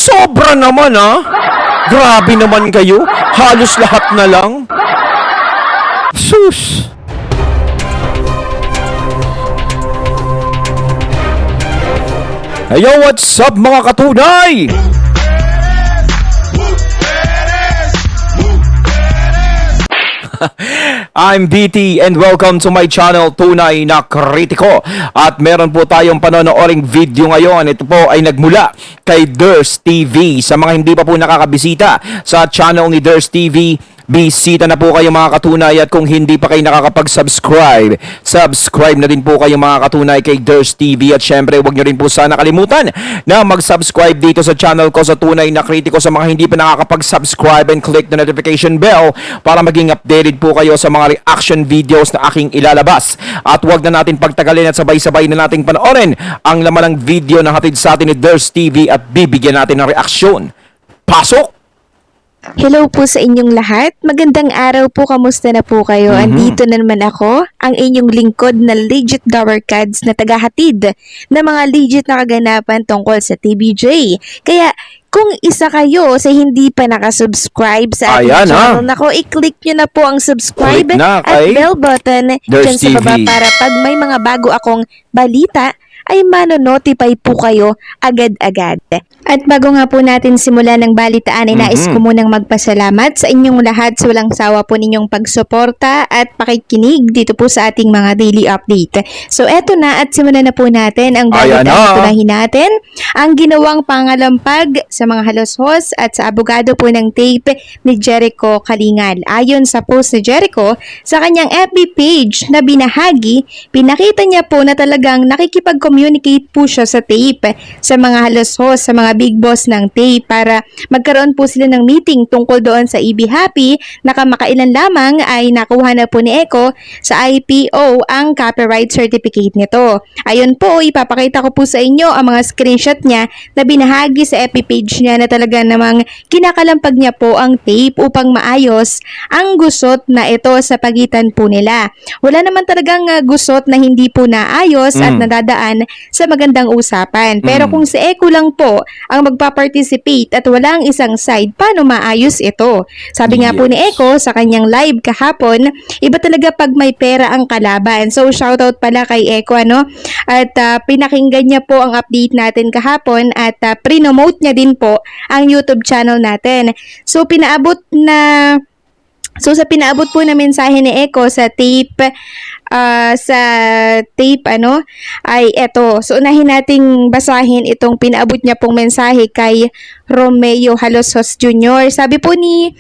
Sobra naman Grabe naman kayo. Halos lahat na lang. Sus. Hey, yo, what's up mga katunay? I'm DT and welcome to my channel, Tunay na Kritiko. At meron po tayong panonooring video ngayon. Ito po ay nagmula kay Ders TV. Sa mga hindi pa po nakakabisita sa channel ni Ders TV, bisita na po kayo mga katunay, at kung hindi pa kayo nakakapag-subscribe, subscribe na din po kayo mga katunay kay Ders TV. At syempre, huwag nyo rin po sana kalimutan na mag-subscribe dito sa channel ko sa Tunay na Kritiko sa mga hindi pa nakakapag-subscribe, and click the notification bell para maging updated po kayo sa mga reaction videos na aking ilalabas. At huwag na natin pagtagalin at sabay-sabay na nating panoorin ang laman ng video na hatid sa atin ni Ders TV at bibigyan natin ng reaksyon. Pasok! Hello po sa inyong lahat. Magandang araw po. Kamusta na po kayo? Andito na naman ako, ang inyong lingkod na legit Dower Cards na tagahatid na mga legit na kaganapan tungkol sa TBJ. Kaya kung isa kayo sa hindi pa nakasubscribe sa ating channel, nako, i-click nyo na po ang subscribe at bell button dyan sa baba para pag may mga bago akong balita, ay mano-notify po kayo agad-agad. At bago nga po natin simulan ng balitaan, ay nais ko munang magpasalamat sa inyong lahat sa walang sawa po ninyong pagsuporta at pakikinig dito po sa ating mga daily update. So eto na, at simulan na po natin ang balitaan. Tunahin natin ang ginawang pangalampag sa mga haloshos at sa abogado po ng tape ni Jericho Kalingal. Ayon sa post ni Jericho sa kanyang FB page na binahagi, pinakita niya po na talagang nakikipag-communicate po siya sa tape sa mga haloshos, sa mga big boss ng tape, para magkaroon po sila ng meeting tungkol doon sa EB Happy na kamakailan lamang ay nakuha na po ni Echo sa IPO ang copyright certificate nito. Ayun po, ipapakita ko po sa inyo ang mga screenshot niya na binahagi sa FB page niya na talaga namang kinakalampag niya po ang tape upang maayos ang gusot na ito sa pagitan po nila. Wala naman talagang gusot na hindi po naayos at nadadaan sa magandang usapan. Pero kung si Echo lang po ang magpa-participate at walang isang side, paano maayos ito? Sabi nga po ni Echo sa kanyang live kahapon, iba talaga pag may pera ang kalaban. So shoutout pala kay Echo, at pinakinggan niya po ang update natin kahapon at prinomote niya din po ang YouTube channel natin. So sa pinaabot po na mensahe ni Echo sa tape, ay eto. So unahin nating basahin itong pinaabot niya pong mensahe kay Romeo Haloshos Jr. Sabi po ni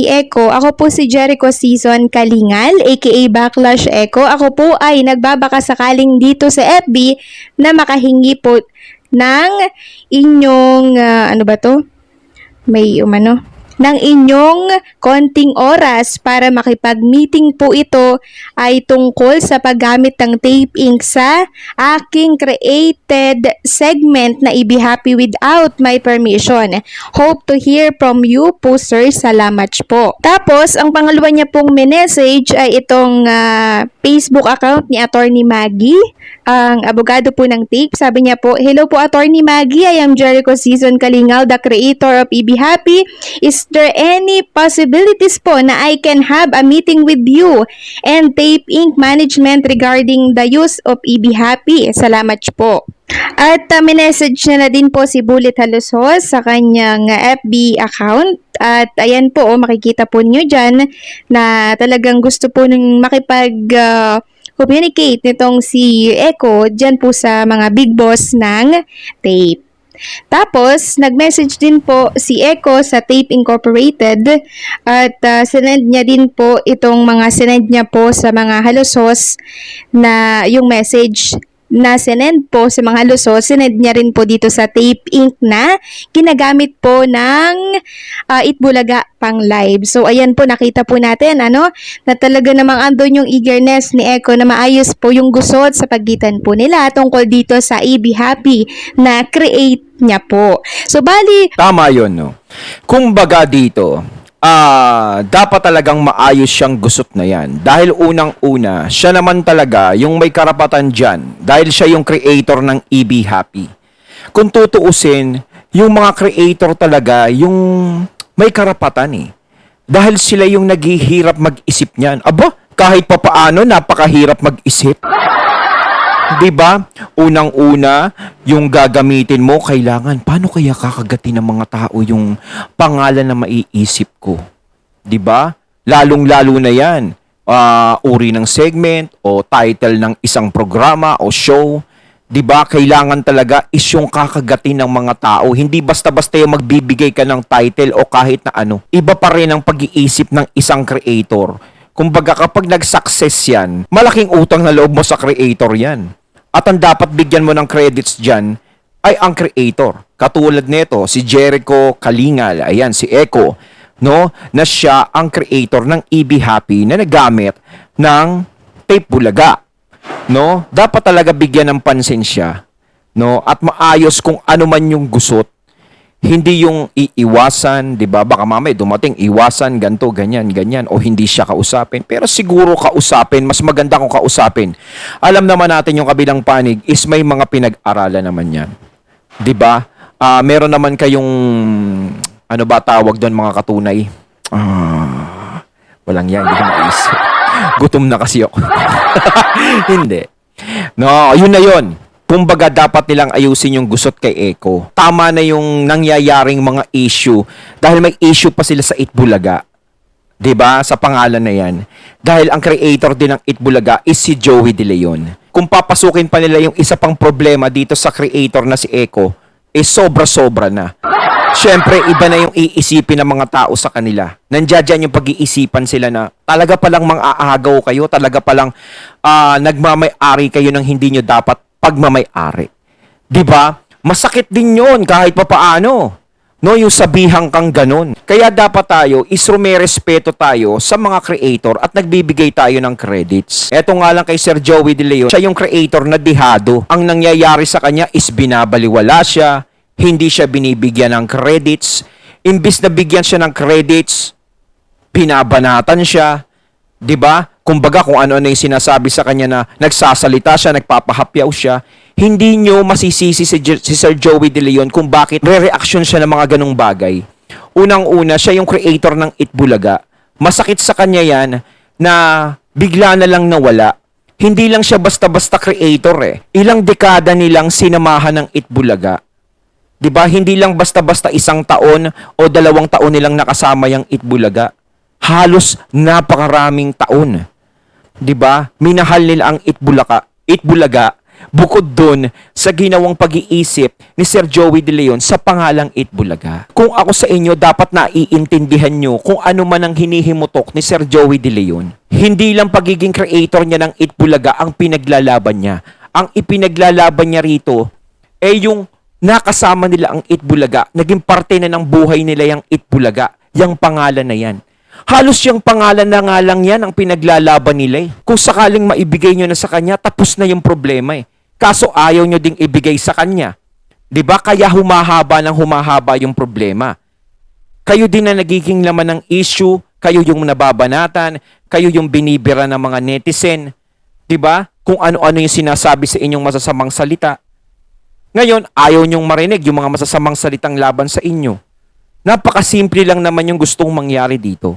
Echo, ako po si Jericho Season Kalingal, aka Backlash Echo. Ako po ay nagbabaka sakaling dito sa FB na makahingi po ng inyong ng inyong konting oras para makipag-meeting po. Ito ay tungkol sa paggamit ng tape ink sa aking created segment na EB Happy without my permission. Hope to hear from you po, sir. Salamat po. Tapos, ang pangalawa niya pong message ay itong Facebook account ni Attorney Maggie, ang abogado po ng tape. Sabi niya po, hello po Attorney Maggie, I am Jericho Season Kalingal, the creator of EB Happy. Is there any possibilities po na I can have a meeting with you and Tape Inc. management regarding the use of EB Happy? Salamat po. At minessage na din po si Bullet Haloshos sa kanyang FB account. At ayan po, makikita po niyo dyan na talagang gusto po nung communicate nitong si Echo dyan po sa mga big boss ng tape. Tapos, nag-message din po si Echo sa Tape Incorporated at sinend niya din po itong mga sinend niya po sa mga haloshos na yung message na sinend po sa mga haloshos, sinend niya rin po dito sa Tape Inc. na ginagamit po ng Itbulaga pang live. So, ayan po, nakita po natin, na talaga namang andun yung eagerness ni Echo na maayos po yung gusot sa pagitan po nila tungkol dito sa EB Happy na create niya po. So, bali... Tama yun, no? Kumbaga dito, dapat talagang maayos siyang gusot na yan. Dahil unang-una, siya naman talaga yung may karapatan dyan. Dahil siya yung creator ng EB Happy. Kung tutuusin, yung mga creator talaga, yung may karapatan eh. Dahil sila yung naghihirap mag-isip niyan. Aba, kahit papaano, napakahirap mag-isip. 'Di ba? Unang-una, yung gagamitin mo, kailangan, paano kaya kakagatin ng mga tao yung pangalan na maiisip ko? 'Di ba? Lalong-lalo na 'yan. Uri ng segment o title ng isang programa o show. 'Di ba? Kailangan talaga is yung kakagatin ng mga tao. Hindi basta-basta yung magbibigay ka ng title o kahit na ano. Iba pa rin ang pag-iisip ng isang creator. Kumbaga kapag nag-success yan, malaking utang na loob mo sa creator yan. At ang dapat bigyan mo ng credits dyan ay ang creator. Katulad nito, si Jericho Kalingal, ayan, si Echo, no, na siya ang creator ng EB Happy na nagamit ng tape bulaga. No? Dapat talaga bigyan ng pansin siya, no? At maayos kung ano man yung gusot. Hindi yung iiwasan, 'di ba? Baka mamaya dumating iwasan ganto, ganyan, ganyan o hindi siya kausapin. Pero siguro kausapin, mas maganda kung kausapin. Alam naman natin yung kabilang panig is may mga pinag-aralan naman 'yan. 'Di ba? Meron naman kayong ano ba tawag doon mga katunay? Walang yan, hindi ko maisip. Gutom na kasi ako. Hindi. No, yun na yun. Kumbaga, dapat nilang ayusin yung gusot kay Echo. Tama na yung nangyayaring mga issue. Dahil may issue pa sila sa Itbulaga. 'Di ba? Sa pangalan na yan. Dahil ang creator din ng Itbulaga is si Joey De Leon. Kung papasukin pa nila yung isa pang problema dito sa creator na si Echo, is sobra-sobra na. Siyempre, iba na yung iisipin ng mga tao sa kanila. Nandiyan yung pag-iisipan sila na talaga palang mang-aagaw kayo, talaga palang nagmamay-ari kayo ng hindi nyo dapat pagmamay-ari. 'Di ba? Masakit din 'yon kahit papaano. No, yung sabihang kang ganun. Kaya dapat tayo is rumerespeto tayo sa mga creator at nagbibigay tayo ng credits. Eto nga lang kay Sir Joey De Leon, siya yung creator na dihado. Ang nangyayari sa kanya is binabaliwala siya, hindi siya binibigyan ng credits. Imbis na bigyan siya ng credits, binabanatan siya. 'Di ba? Kumbaga kung ano-ano yung sinasabi sa kanya na nagsasalita siya, nagpapahapyaw siya, hindi nyo masisisi si Sir Joey De Leon kung bakit re-reaction siya ng mga ganong bagay. Unang-una, siya yung creator ng Itbulaga. Masakit sa kanya yan na bigla na lang nawala. Hindi lang siya basta-basta creator eh. Ilang dekada nilang sinamahan ng Itbulaga. 'Di ba? Hindi lang basta-basta isang taon o 2 taon nilang nakasama yung Itbulaga. Halos napakaraming taon. 'Di ba? Minahal nila ang Itbulaga bukod doon sa ginawang pag-iisip ni Sir Joey De Leon sa pangalang Itbulaga. Kung ako sa inyo, dapat naiintindihan nyo kung ano man ang hinihimutok ni Sir Joey De Leon. Hindi lang pagiging creator niya ng Itbulaga ang pinaglalaban niya. Ang ipinaglalaban niya rito ay yung nakasama nila ang Itbulaga. Naging parte na ng buhay nila yung Itbulaga. Yung pangalan na yan. Halos yung pangalan na nga lang yan ang pinaglalaban nila eh. Kung sakaling maibigay nyo na sa kanya, tapos na yung problema eh. Kaso ayaw nyo ding ibigay sa kanya. 'Di ba? Kaya humahaba yung problema. Kayo din na nagiging laman ng issue, kayo yung nababanatan, kayo yung binibira ng mga netizen. 'Di ba? Kung ano-ano yung sinasabi sa inyong masasamang salita. Ngayon, ayaw nyong marinig yung mga masasamang salitang laban sa inyo. Napakasimple lang naman yung gustong mangyari dito.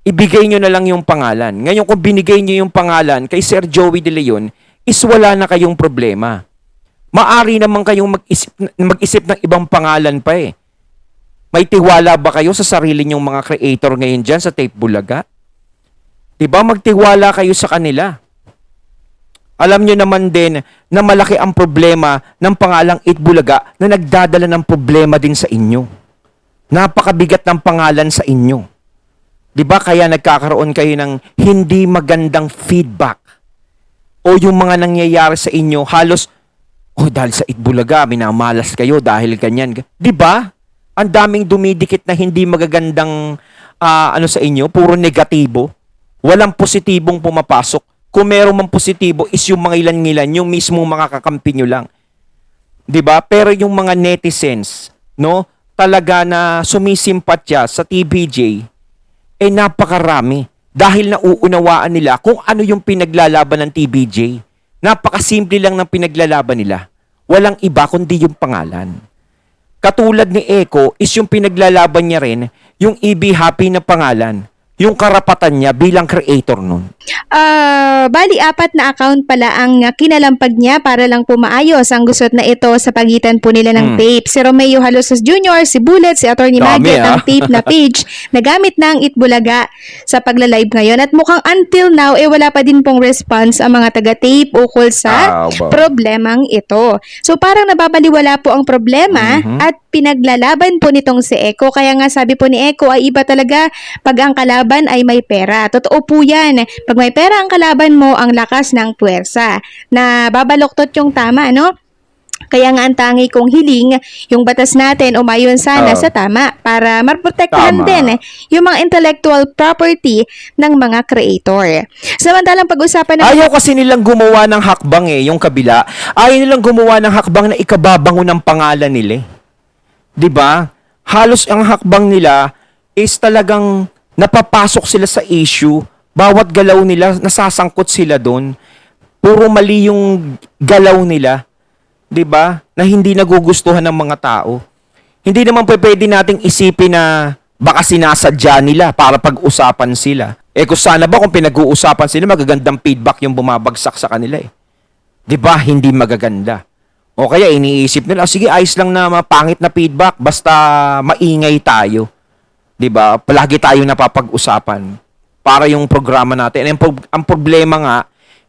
Ibigay nyo na lang yung pangalan. Ngayon, kung binigay nyo yung pangalan kay Sir Joey De Leon, is wala na kayong problema. Maari naman kayong mag-isip ng ibang pangalan pa eh. May tiwala ba kayo sa sarili nyong mga creator ngayon dyan sa Tape Bulaga? Diba? Magtiwala kayo sa kanila. Alam nyo naman din na malaki ang problema ng pangalang Itbulaga na nagdadala ng problema din sa inyo. Napakabigat ng pangalan sa inyo. 'Di ba kaya nagkakaroon kayo ng hindi magandang feedback? O yung mga nangyayari sa inyo halos dahil sa Itbulaga minamalas kayo dahil ganyan. 'Di ba? Ang daming dumidikit na hindi magagandang sa inyo, puro negatibo. Walang positibong pumapasok. Kung meron mang positibo is yung mga ilan-ilan, yung mismo mga kakampi nyo lang. 'Di ba? Pero yung mga netizens, no? Talaga na sumisimpatya sa TBJ, napakarami. Dahil nauunawaan nila kung ano yung pinaglalaban ng TBJ. Napakasimple lang ng pinaglalaban nila. Walang iba kundi yung pangalan. katulad ni Eko is yung pinaglalaban niya rin yung EB Happy na pangalan, yung karapatan niya bilang creator nun. Bali, 4 na account pala ang kinalampag niya para lang pumaayos ang gusot na ito sa pagitan po nila ng tape. Si Romeo Halosas Jr., si Bullet, si Atty. Dami, Magget, ang tape na page na gamit ng Itbulaga sa pagla-live ngayon. At mukhang until now, wala pa din pong response ang mga taga-tape ukol sa problemang ito. So parang nababaliwala po ang problema at pinaglalaban po nitong si Eko. Kaya nga sabi po ni Eko ay iba talaga pag ang kalaban ay may pera. Totoo po yan. Pag may pera ang kalaban mo, ang lakas ng puwersa. Na babaloktot yung tama, no? Kaya nga ang tangi kong hiling, yung batas natin umayon sana sa tama para maprotektahan din yung mga intellectual property ng mga creator. Samantalang pag-usapan ng... Ayaw kasi nilang gumawa ng hakbang yung kabila. Ayaw nilang gumawa ng hakbang na ikababango ng pangalan nila. 'Di ba? Halos ang hakbang nila is talagang napapasok sila sa issue. Bawat galaw nila, nasasangkot sila doon. Puro mali yung galaw nila. 'Di ba? Na hindi nagugustuhan ng mga tao. Hindi naman pwede nating isipin na baka sinasadya nila para pag-usapan sila. Kung sana ba kung pinag-uusapan sila, magagandang feedback yung bumabagsak sa kanila 'Di ba? Hindi magaganda. O kaya iniisip nila, sige, ayos lang na mapangit na feedback, basta maingay tayo. 'Di ba? Palagi tayo napapag-usapan para yung programa natin. Ang problema nga,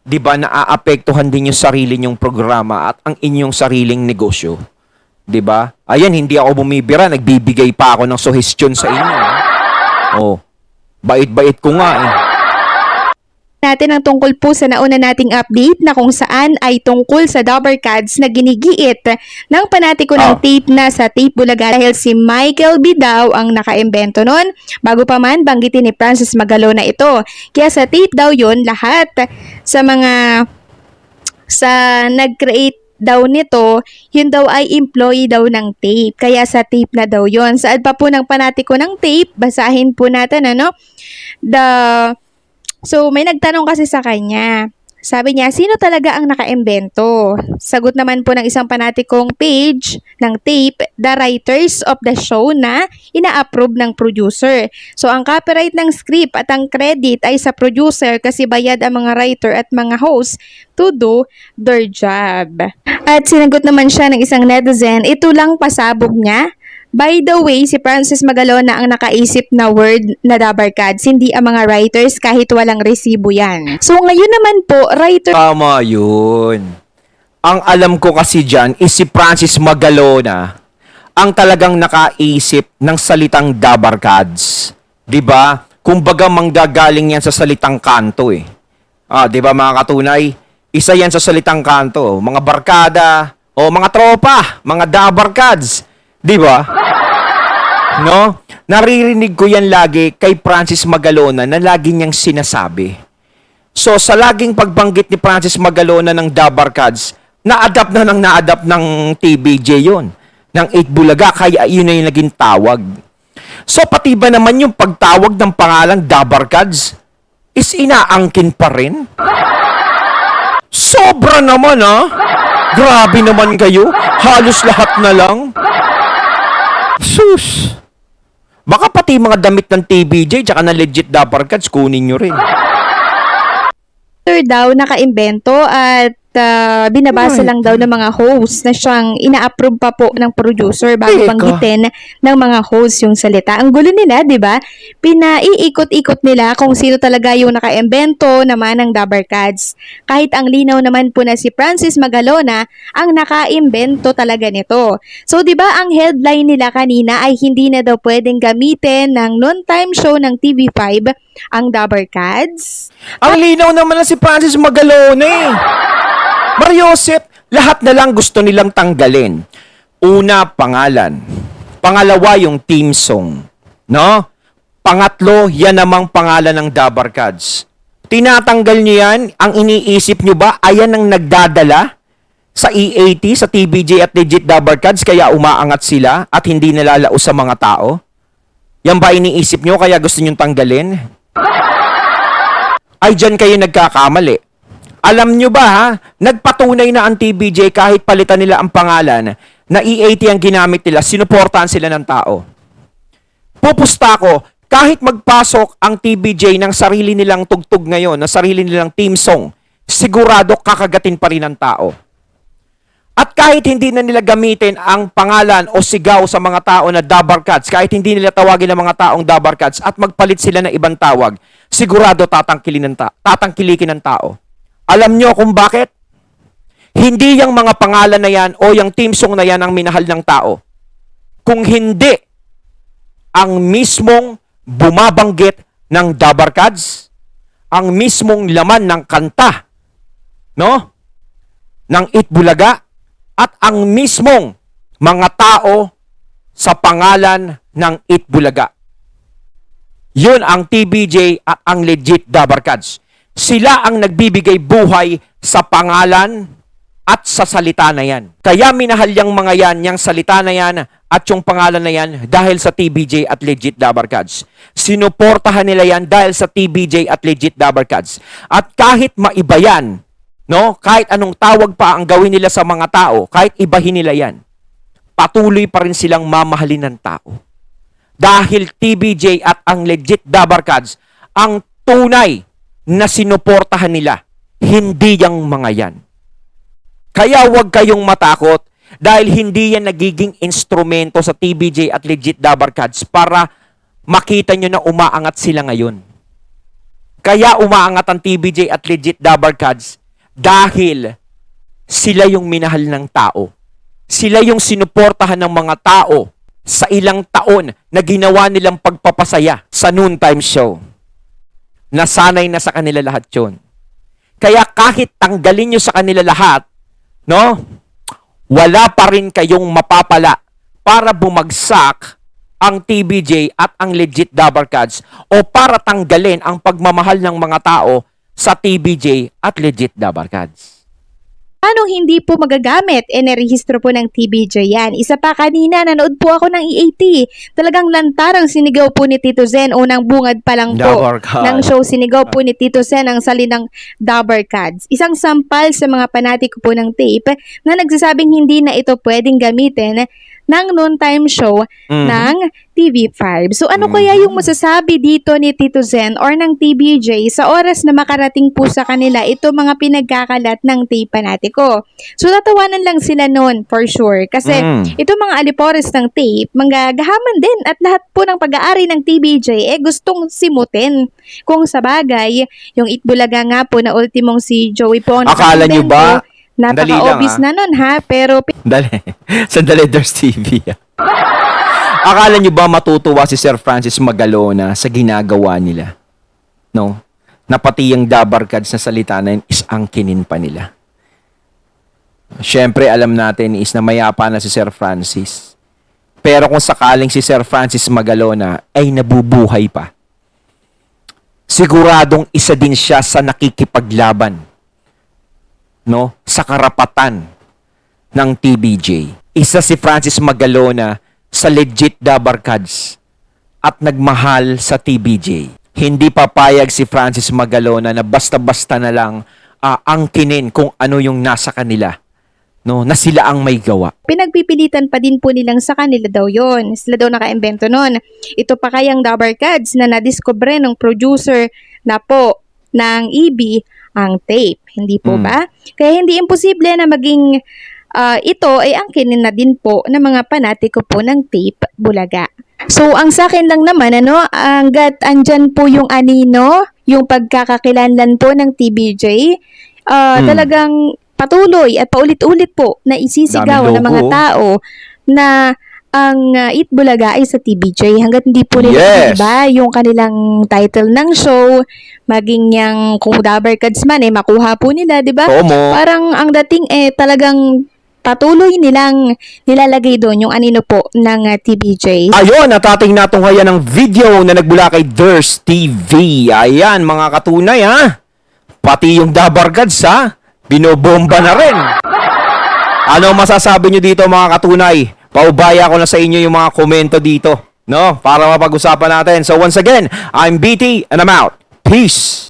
'di ba, naaapektuhan din yung sarili nyong programa at ang inyong sariling negosyo. 'Di ba? Ayan, hindi ako bumibira, nagbibigay pa ako ng suggestion sa inyo. Oh. Bait-bait ko nga natin ang tungkol po sa nauna nating update na kung saan ay tungkol sa Dabber Cats na ginigiit ng panatiko ng tape na sa Tape Bulaga dahil si Michael B. daw ang nakaimbento nun. Bago pa man, banggitin ni Francis Magalona ito. Kaya sa tape daw yun, lahat sa mga nag-create daw nito, yun daw ay employee daw ng tape. Kaya sa tape na daw yun. Saad pa po ng panatiko ng tape, basahin po natin So, may nagtanong kasi sa kanya. Sabi niya, sino talaga ang nakaimbento? Sagot naman po ng isang panatikong page ng tape, the writers of the show na ina-approve ng producer. So, ang copyright ng script at ang credit ay sa producer kasi bayad ang mga writer at mga host to do their job. At sinagot naman siya ng isang netizen, ito lang pasabog niya. By the way, si Francis Magalona ang nakaisip na word na Dabber Cats, hindi ang mga writers kahit walang resibo yan. So ngayon naman po, writer... Tama yun. Ang alam ko kasi dyan is si Francis Magalona ang talagang nakaisip ng salitang Dabber Cats. 'Di ba? Kumbaga manggagaling yan sa salitang kanto 'Di ba mga katunay? Isa yan sa salitang kanto. Mga barkada o mga tropa, mga Dabber Cats. 'Di ba? No? Naririnig ko yan lagi kay Francis Magalona na lagi niyang sinasabi. So, sa laging pagbanggit ni Francis Magalona ng Dabber Cats, na-adapt ng TBJ yon ng 8 Bulaga, kaya yun na yung naging tawag. So, pati ba naman yung pagtawag ng pangalang Dabber Cats is inaangkin pa rin? Sobra naman Grabe naman kayo. Halos lahat na lang. Sus! Baka pati mga damit ng TBJ tsaka na legit Dabber Cats kunin nyo rin. Daw nakaimbento at binabasa lang daw ng mga host na siyang ina-approve pa po ng producer bago banggitin ng mga host yung salita. Ang gulo nila, 'di ba? Pinaiikot-ikot nila kung sino talaga yung nakaimbento naman ng Dabber Cats. Kahit ang linaw naman po na si Francis Magalona ang nakaimbento talaga nito. So 'di ba ang headline nila kanina ay hindi na daw pwedeng gamitin ng noon-time show ng TV5 ang Dabber Cats? Ang linaw naman na si Francis Magalona Mariosep, lahat na lang gusto nilang tanggalin. Una, pangalan. Pangalawa, yung team song. No? Pangatlo, yan namang pangalan ng Dabber Cats. Tinatanggal nyo yan, ang iniisip nyo ba, ayan ang nagdadala sa EAT, sa TBJ at legit Dabber Cats, kaya umaangat sila at hindi nalalao sa mga tao? Yan ba iniisip nyo, kaya gusto nyo tanggalin? Ay, dyan kayo nagkakamali. Alam nyo ba nagpatunay na ang TBJ kahit palitan nila ang pangalan, na E80 ang ginamit nila, sinuportahan sila ng tao. Pupusta ko, kahit magpasok ang TBJ ng sarili nilang tugtog ngayon, ng sarili nilang team song, sigurado kakagatin pa rin ng tao. At kahit hindi na nila gamitin ang pangalan o sigaw sa mga tao na Dabar Cats, kahit hindi nila tawagin ang mga taong Dabar Cats at magpalit sila ng ibang tawag, sigurado tatangkilikin ng tao. Alam nyo kung bakit? Hindi yung mga pangalan na yan o yung team song na yan ang minahal ng tao. Kung hindi, ang mismong bumabanggit ng Dabar Cats, ang mismong laman ng kanta, no? Ng Itbulaga, at ang mismong mga tao sa pangalan ng Itbulaga. Yun ang TBJ at ang legit Dabar Cats. Sila ang nagbibigay buhay sa pangalan at sa salita na yan. Kaya minahal yung mga yan, yung salita na yan at yung pangalan na yan dahil sa TBJ at legit Dabar Cats. Sinuportahan nila yan dahil sa TBJ at legit Dabar Cats. At kahit maiba yan, no? Kahit anong tawag pa ang gawin nila sa mga tao, kahit ibahin nila yan, patuloy pa rin silang mamahalin ng tao. Dahil TBJ at ang legit Dabar Cats ang tunay na sinuportahan nila, hindi yung mga yan. Kaya huwag kayong matakot dahil hindi yan nagiging instrumento sa TBJ at legit Dabar Cats para makita nyo na umaangat sila ngayon. Kaya umaangat ang TBJ at legit Dabar Cats dahil sila yung minahal ng tao. Sila yung sinuportahan ng mga tao sa ilang taon na ginawa nilang pagpapasaya sa noontime show. Nasanay na sa kanila lahat yun. Kaya kahit tanggalin nyo sa kanila lahat, no? Wala pa rin kayong mapapala para bumagsak ang TBJ at ang legit Dabar Cats o para tanggalin ang pagmamahal ng mga tao sa TBJ at legit Dabar Cats. Paano hindi po magagamit? Nerehistro po ng TBJ yan. Isa pa kanina, nanood po ako ng E80. Talagang lantarang sinigaw po ni Tito Zen. Unang bungad pa lang po Dabar Cats. ng show, sinigaw po ni Tito Zen ang salinang Dabar Cats. Isang sampal sa mga panatiko po ng tape na nagsasabing hindi na ito pwedeng gamitin ng noontime show ng TV5. So ano kaya yung masasabi dito ni Tito Zen or ng TBJ sa oras na makarating po sa kanila ito mga pinagkakalat ng tape panatiko? So tatawanan lang sila noon for sure kasi ito mga alipores ng tape, manggagahaman din at lahat po ng pag-aari ng TBJ gustong simutin. Kung sa bagay, yung Itbulaga nga po na ultimong si Joey po. Akala nyo ba? Napaka-obvious na nun ha, pero Sandali, Durs TV. Akala nyo ba matutuwa si Sir Francis Magalona sa ginagawa nila? No? Na pati yung Dabar Cats na salita na yun is angkinin pa nila. Siyempre, alam natin is na mayapa na si Sir Francis. Pero kung sakaling si Sir Francis Magalona ay nabubuhay pa, siguradong isa din siya sa nakikipaglaban, no, sa karapatan ng TBJ. Isa si Francis Magalona sa legit Dabar Cats at nagmahal sa TBJ. Hindi papayag si Francis Magalona na basta-basta na lang angkinin kung ano yung nasa kanila, no, na sila ang may gawa. pinagpipilitan pa din po nilang sa kanila daw yon. Sila daw naka-imbento nun. Ito pa kayang Dabar Cats na nadiskubre ng producer na po ng EB ang tape. Hindi po ba? Kaya hindi imposible na maging ito ay angkinin na din po ng mga panatiko po ng tape Bulaga. So, ang sa akin lang naman, hanggat andyan po yung anino, yung pagkakakilanlan po ng TBJ, talagang patuloy at paulit-ulit po na isisigaw ng mga tao na ang Itbulaga ay sa TBJ hanggat hindi po nila iba yung kanilang title ng show, maging yung kung Dabar Cats man makuha po nila, di ba? Parang ang dating talagang patuloy nilang nilalagay doon yung anino po ng TBJ. Ayun, at ating natunghayan ng video na nagbula kay Durs TV. Ayan, mga katunay ha. Pati yung Dabar Cats ha, binobomba na rin. Ano masasabi nyo dito mga katunay? Paubaya ko na sa inyo yung mga komento dito, no? Para mapag-usapan natin. So once again, I'm BT and I'm out. Peace!